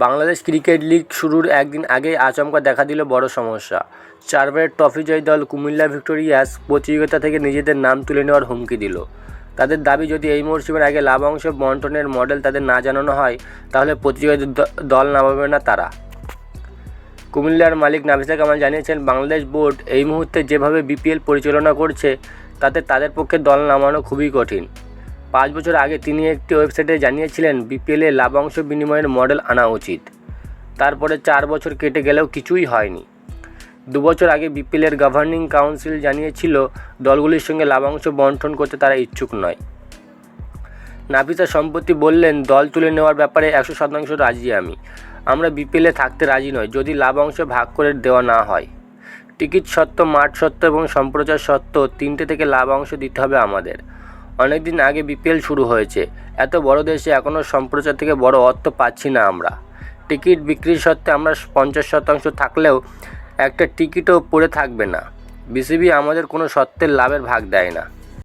Bangladesh cricket league শুরুর একদিন আগেই আচমকা দেখা দিল বড় সমস্যা। চারবারের ট্রফিজয়ী দল কুমিল্লা ভিক্টোরিয়াস প্রতিযোগিতা থেকে নিজেদের নাম তুলে নেওয়ার হুমকি দিল। তাদের দাবি, যদি এই মরশুমের আগে লাভাংশ বণ্টনের মডেল তাদের না জানানো হয়, তাহলে প্রতিযোগিতায় দল নামাবে না তারা। কুমিল্লার মালিক নাফিসা কামাল জানিয়েছেন, বাংলাদেশ বোর্ড এই মুহূর্তে যেভাবে বিপিএল পরিচালনা করছে তাতে তাদের পক্ষে দল নামানো খুবই কঠিন। 5 বছর আগে তিনি একটি ওয়েবসাইটে জানিয়েছিলেন বিপিএলে লাভাংশ বিনিময়ের মডেল আনা উচিত। তারপরে 4 বছর কেটে গেলেও কিছুই হয়নি। 2 বছর আগে বিপিএলের গভর্নিং কাউন্সিল জানিয়েছিল দলগুলির সঙ্গে লাভাংশ বণ্টন করতে তারা ইচ্ছুক নয়। নাফিসা সম্প্রতি বললেন, দল তুলে নেওয়ার ব্যাপারে 100% রাজি আমরা বিপিএলে থাকতে রাজি নই যদি লাভাংশ ভাগ করে দেওয়া না হয়। টিকিট সত্ত্ব, মাঠ সত্ত্ব এবং সম্প্রচার সত্ত্ব 3টে থেকে লাভাংশ দিতে হবে আমাদের। অনেকদিন আগে বিপিএল শুরু হয়েছে, এত বড় দেশে এখনও সম্প্রচার থেকে বড় অর্থ পাচ্ছি না আমরা। টিকিট বিক্রির সত্ত্বে আমরা 50% থাকলেও একটা টিকিটও পড়ে থাকবে না। বিসিবি আমাদের কোনো সত্ত্বের লাভের ভাগ দেয় না।